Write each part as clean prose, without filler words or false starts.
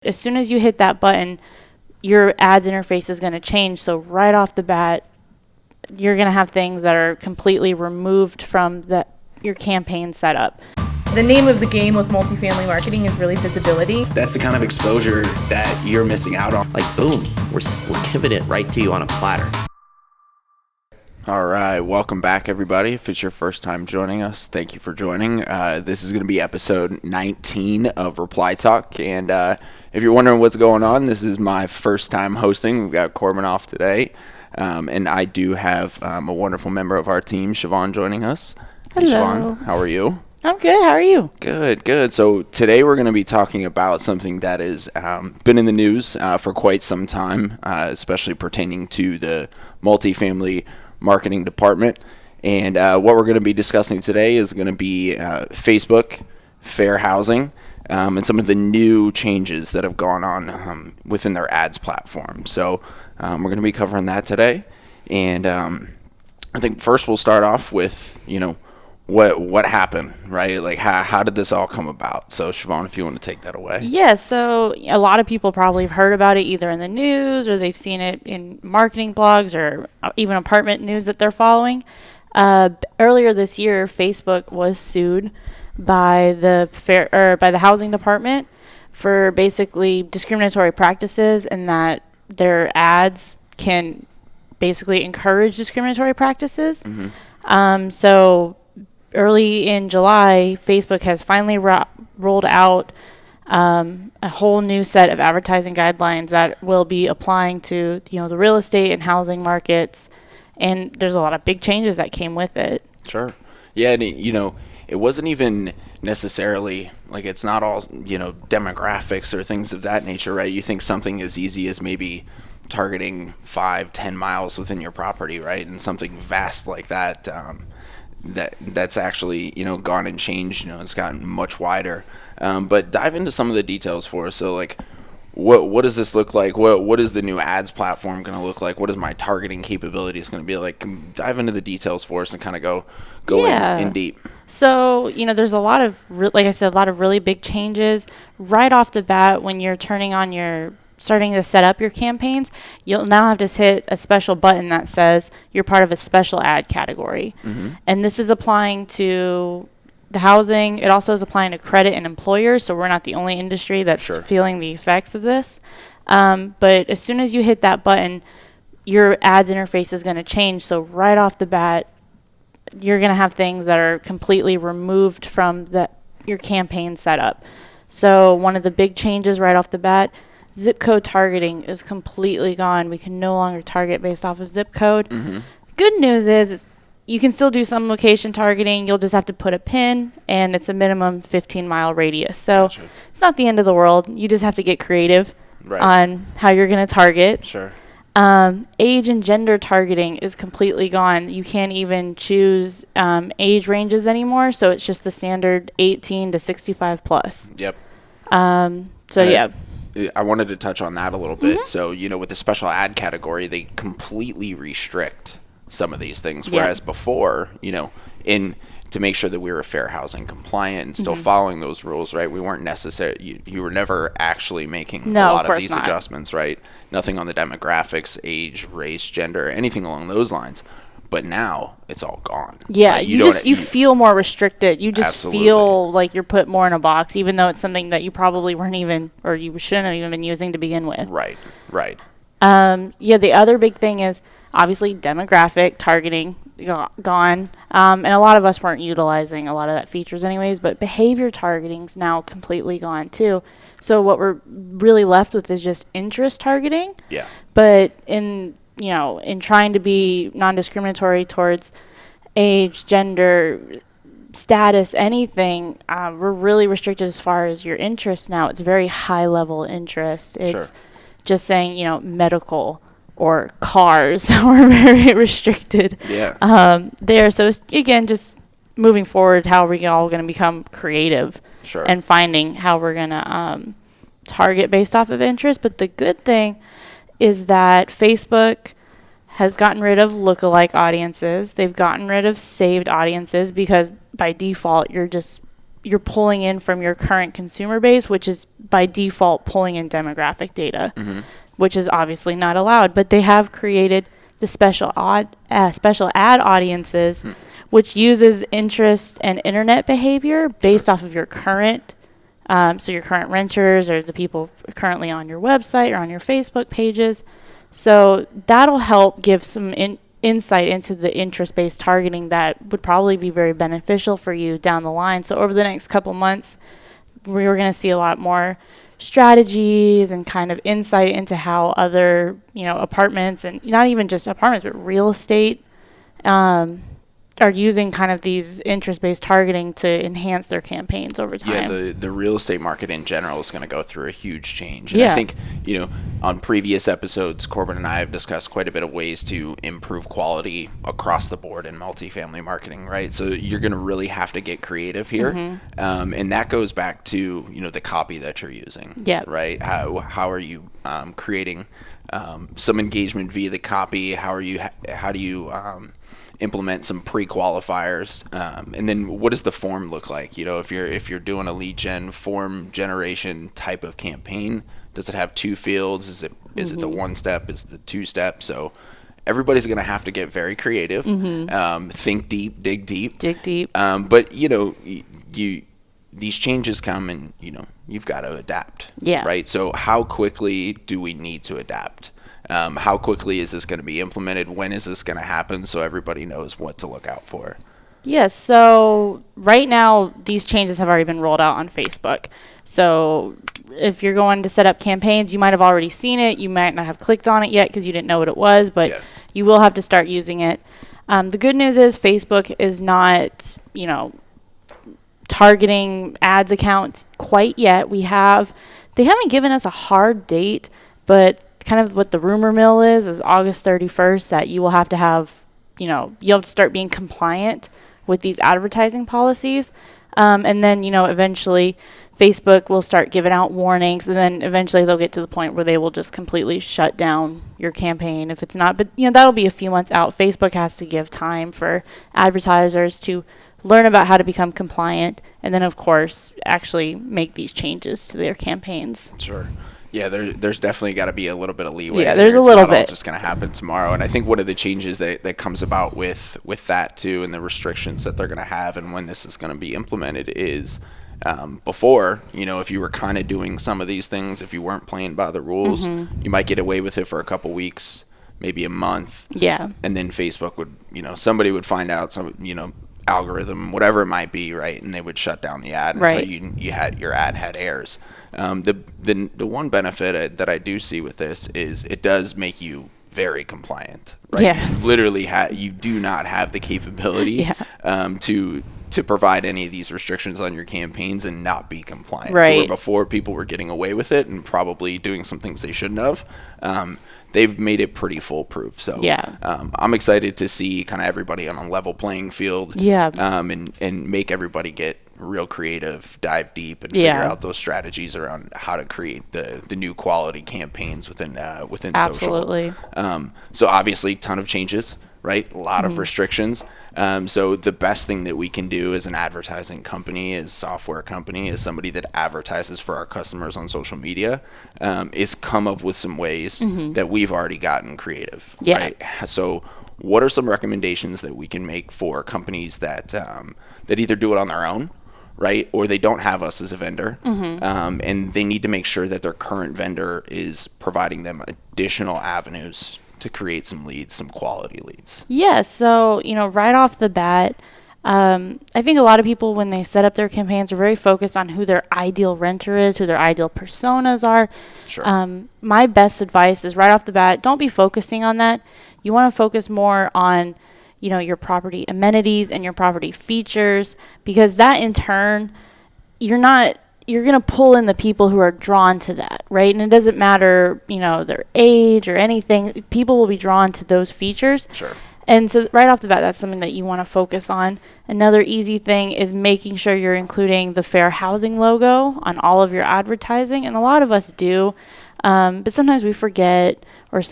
As soon as you hit that button, your ads interface is going to change. So right off the bat, you're going to have things that are completely removed from your campaign setup. The name of the game with multifamily marketing is really visibility. That's the kind of exposure that you're missing out on. Like, boom, we're giving it right to you on a platter. All right, welcome back, everybody. If it's your first time joining us, thank you for joining. This is going to be episode 19 of Reply Talk, and if you're wondering what's going on, this is my first time hosting. We've got Corbin off today, and I do have a wonderful member of our team, Siobhan, joining us. Hello. Hey, Siobhan, how are you? I'm good. How are you? Good. So today we're going to be talking about something that has been in the news for quite some time, especially pertaining to the multifamily marketing department. And what we're going to be discussing today is going to be Facebook, fair housing, and some of the new changes that have gone on within their ads platform. So we're going to be covering that today. And I think first we'll start off with, what happened, right? Like, how did this all come about? So, Siobhan, if you want to take that away. Yeah, so a lot of people probably have heard about it either in the news or they've seen it in marketing blogs or even apartment news that they're following. Earlier this year, Facebook was sued by the housing department for basically discriminatory practices, and that their ads can basically encourage discriminatory practices. Mm-hmm. So early in July, Facebook has finally rolled out a whole new set of advertising guidelines that will be applying to the real estate and housing markets, and there's a lot of big changes that came with it. Sure. Yeah, and it wasn't even necessarily like, it's not all demographics or things of that nature, right? You think something as easy as maybe targeting 5-10 miles within your property, right? And something vast like that. That's actually gone and changed. It's gotten much wider. But dive into some of the details for us. So like, what does this look like? What is the new ads platform going to look like? What is my targeting capabilities going to be like? Dive into the details for us and kind of go in deep. So there's a lot of like I said, a lot of really big changes right off the bat when you're starting to set up your campaigns. You'll now have to hit a special button that says you're part of a special ad category. Mm-hmm. And this is applying to the housing. It also is applying to credit and employers, so we're not the only industry that's feeling the effects of this. But as soon as you hit that button, your ads interface is going to change. So right off the bat, you're going to have things that are completely removed from your campaign setup. So one of the big changes right off the bat, zip code targeting is completely gone. We can no longer target based off of zip code. Mm-hmm. Good news is you can still do some location targeting. You'll just have to put a pin, and it's a minimum 15-mile radius. So It's not the end of the world. You just have to get creative on how you're going to target. Sure. Age and gender targeting is completely gone. You can't even choose age ranges anymore, so it's just the standard 18 to 65 plus. Yep. I wanted to touch on that a little bit. Mm-hmm. So, with the special ad category, they completely restrict some of these things. Whereas before, to make sure that we were fair housing compliant and still following those rules, right? We weren't necessary. You were never actually making a lot of these adjustments, right? Nothing on the demographics, age, race, gender, anything along those lines. But now it's all gone. Yeah, like you feel more restricted. You just feel like you're put more in a box, even though it's something that you probably weren't even, or you shouldn't have even been using to begin with. Right. The other big thing is obviously demographic targeting gone. And a lot of us weren't utilizing a lot of that features anyways, but behavior targeting's now completely gone too. So what we're really left with is just interest targeting. Yeah. But in trying to be non-discriminatory towards age, gender, status, anything, we're really restricted as far as your interest now. It's very high-level interest. It's just saying, medical or cars. We're very restricted there. So, again, just moving forward, how are we all going to become creative and finding how we're going to target based off of interest. But the good thing is that Facebook has gotten rid of lookalike audiences. They've gotten rid of saved audiences because by default you're just you're pulling in from your current consumer base, which is by default pulling in demographic data, which is obviously not allowed. But they have created the special ad audiences, which uses interest and internet behavior based off of your current, so your current renters or the people currently on your website or on your Facebook pages. So that'll help give some insight into the interest-based targeting that would probably be very beneficial for you down the line. So over the next couple months, we're going to see a lot more strategies and kind of insight into how other, apartments, and not even just apartments, but real estate, are using kind of these interest-based targeting to enhance their campaigns over time. Yeah, the real estate market in general is going to go through a huge change. And Yeah. I think, on previous episodes, Corbin and I have discussed quite a bit of ways to improve quality across the board in multifamily marketing, right? So you're going to really have to get creative here. And that goes back to, the copy that you're using, Yeah. right? How are you creating some engagement via the copy? How do you implement some pre-qualifiers, and then what does the form look like? If you're doing a lead gen form generation type of campaign, does it have 2 fields? Is it the 1 step? Is it the 2 step? So everybody's going to have to get very creative, think deep, dig deep. But these changes come, and you've got to adapt. Yeah. Right. So how quickly do we need to adapt? How quickly is this going to be implemented? When is this going to happen, so everybody knows what to look out for? Yes. So right now, these changes have already been rolled out on Facebook. So if you're going to set up campaigns, you might have already seen it. You might not have clicked on it yet because you didn't know what it was, but you will have to start using it. The good news is Facebook is not, targeting ads accounts quite yet. They haven't given us a hard date, but kind of what the rumor mill is August 31st that you will have to have, you'll have to start being compliant with these advertising policies. And then, eventually Facebook will start giving out warnings, and then eventually they'll get to the point where they will just completely shut down your campaign if it's not. But, that'll be a few months out. Facebook has to give time for advertisers to learn about how to become compliant, and then, of course, actually make these changes to their campaigns. Sure. Yeah, there's definitely got to be a little bit of leeway. Yeah, there. there's a It's little not all bit. just going to happen tomorrow. And I think one of the changes that comes about with that too, and the restrictions that they're going to have, and when this is going to be implemented is before, if you were kind of doing some of these things, if you weren't playing by the rules, you might get away with it for a couple weeks, maybe a month. Yeah. And then Facebook would, somebody would find out algorithm, whatever it might be, right? And they would shut down the ad until your ad had errors. The one benefit that I do see with this is it does make you very compliant, right? Yeah. You literally you do not have the capability to provide any of these restrictions on your campaigns and not be compliant. Right. So where before people were getting away with it and probably doing some things they shouldn't have, they've made it pretty foolproof. So I'm excited to see kind of everybody on a level playing field. Yeah. And make everybody get real creative, dive deep, and figure out those strategies around how to create the new quality campaigns within Absolutely. social. So obviously, ton of changes, right? A lot of restrictions. So the best thing that we can do as an advertising company, as software company, as somebody that advertises for our customers on social media, is come up with some ways that we've already gotten creative. Yeah. Right? So what are some recommendations that we can make for companies that either do it on their own, right, or they don't have us as a vendor, and they need to make sure that their current vendor is providing them additional avenues to create some leads, some quality leads? Yeah, so, right off the bat, I think a lot of people, when they set up their campaigns, are very focused on who their ideal renter is, who their ideal personas are. Sure. My best advice is right off the bat, don't be focusing on that. You want to focus more on, your property amenities and your property features, because that in turn, you're going to pull in the people who are drawn to that, right? And it doesn't matter, their age or anything. People will be drawn to those features. Sure. And so right off the bat, that's something that you want to focus on. Another easy thing is making sure you're including the fair housing logo on all of your advertising. And a lot of us do, but sometimes we forget, or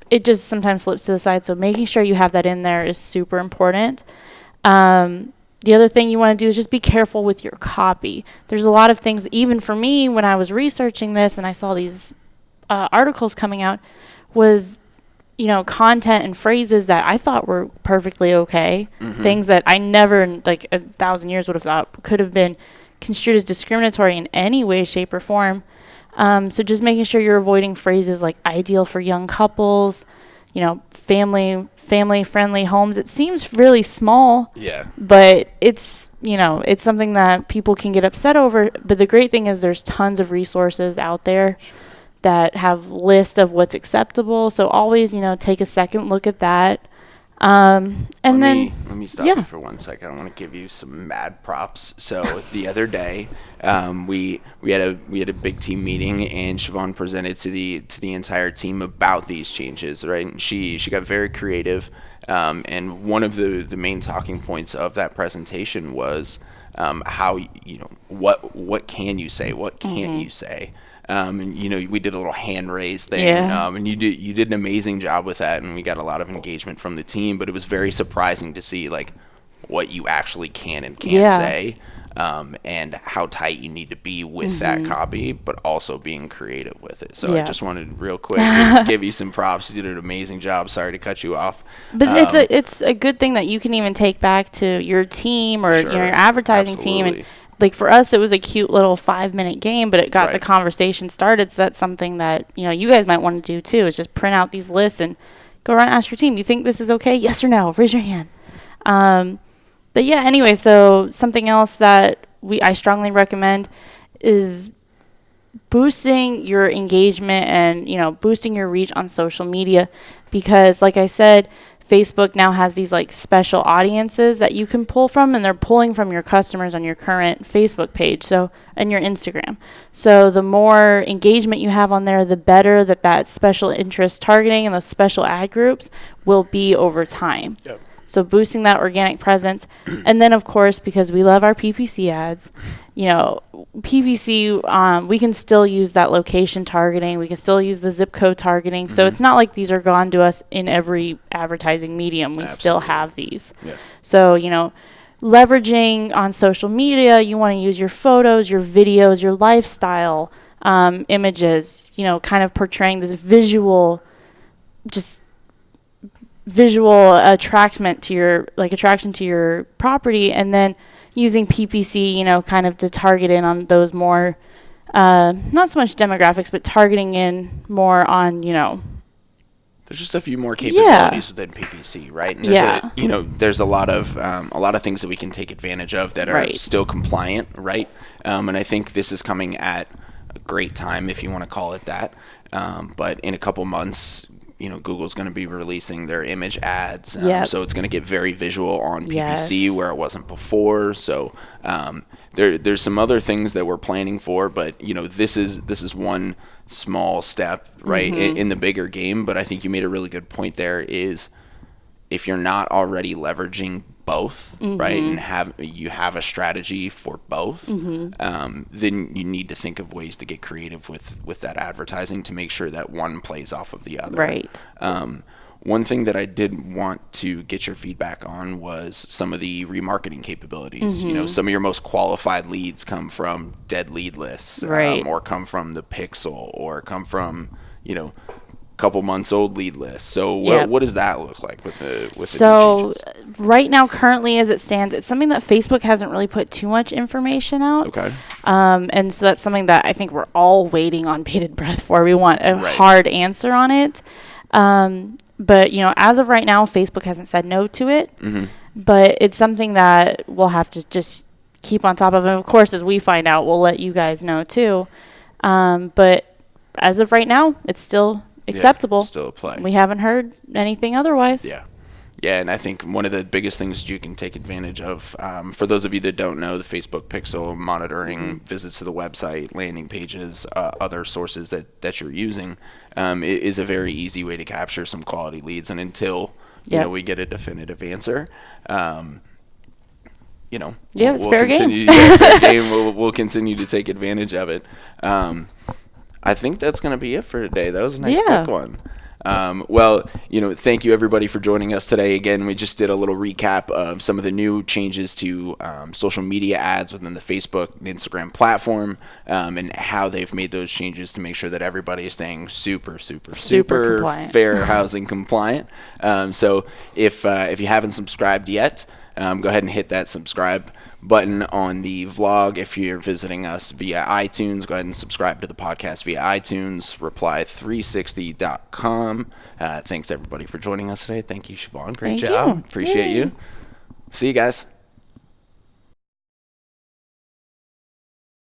it just sometimes slips to the side. So making sure you have that in there is super important. The other thing you want to do is just be careful with your copy. There's a lot of things, even for me, when I was researching this and I saw these articles coming out, was, content and phrases that I thought were perfectly okay. Things that I never, in like 1,000 years, would have thought could have been construed as discriminatory in any way, shape, or form. So just making sure you're avoiding phrases like ideal for young couples, family-friendly homes. It seems really small. Yeah. But it's something that people can get upset over. But the great thing is there's tons of resources out there that have lists of what's acceptable. So always, take a second look at that. Let me stop yeah. you for 1 second. I want to give you some mad props. So the other day, we had a big team meeting, and Siobhan presented to the entire team about these changes, right? And she got very creative, and one of the main talking points of that presentation was how what can you say, what can't you say. And we did a little hand raise thing, and you did an amazing job with that, and we got a lot of engagement from the team. But it was very surprising to see like what you actually can and can't say, and how tight you need to be with that copy, but also being creative with it. So I just wanted real quick to give you some props. You did an amazing job. Sorry to cut you off. But it's a good thing that you can even take back to your team or your advertising team. And like for us, it was a cute little 5-minute game, but it got the conversation started. So that's something that, you guys might want to do too, is just print out these lists and go around and ask your team, you think this is okay? Yes or no? Raise your hand. But yeah, anyway, so something else that I strongly recommend is boosting your engagement and, boosting your reach on social media, because like I said, Facebook now has these like special audiences that you can pull from, and they're pulling from your customers on your current Facebook page, and your Instagram. So the more engagement you have on there, the better that special interest targeting and those special ad groups will be over time. Yep. So boosting that organic presence. And then, of course, because we love our PPC ads, PPC, we can still use that location targeting. We can still use the zip code targeting. So it's not like these are gone to us in every advertising medium. We still have these. Yeah. So, leveraging on social media, you want to use your photos, your videos, your lifestyle images, kind of portraying this visual attraction to your property, and then using PPC, kind of to target in on those more, not so much demographics, but targeting in more on, there's just a few more capabilities within PPC, right? And there's a lot of things that we can take advantage of that are still compliant, right? And I think this is coming at a great time, if you want to call it that. But in a couple months, Google's going to be releasing their image ads. So it's going to get very visual on PPC where it wasn't before. So there's some other things that we're planning for, but this is one small step, right, in the bigger game. But I think you made a really good point there, is if you're not already leveraging both, right, and you have a strategy for both, then you need to think of ways to get creative with that advertising to make sure that one plays off of the other. Right. One thing that I did want to get your feedback on was some of the remarketing capabilities. Some of your most qualified leads come from dead lead lists, or come from the Pixel, or come from, couple months old lead list. So what does that look like with the new changes? Right now, currently as it stands, it's something that Facebook hasn't really put too much information out. Okay. And so that's something that I think we're all waiting on bated breath for. We want a hard answer on it. But as of right now, Facebook hasn't said no to it. But it's something that we'll have to just keep on top of. And of course, as we find out, we'll let you guys know too. But as of right now, it's still acceptable. Still apply. We haven't heard anything otherwise. Yeah, and I think one of the biggest things you can take advantage of, for those of you that don't know, the Facebook Pixel monitoring visits to the website, landing pages, other sources that you're using, is a very easy way to capture some quality leads. And until we get a definitive answer, it's fair game. Fair game. We'll continue to take advantage of it. I think that's going to be it for today. That was a nice quick one. Well, thank you everybody for joining us today. Again, we just did a little recap of some of the new changes to social media ads within the Facebook and Instagram platform, and how they've made those changes to make sure that everybody is staying super compliant. fair housing compliant. So if you haven't subscribed yet, go ahead and hit that subscribe button on the vlog. If you're visiting us via iTunes, go ahead and subscribe to the podcast via iTunes, reply360.com. Thanks everybody for joining us today. Thank you, Siobhan. Great Thank job. you. Appreciate Yay. you. See you guys.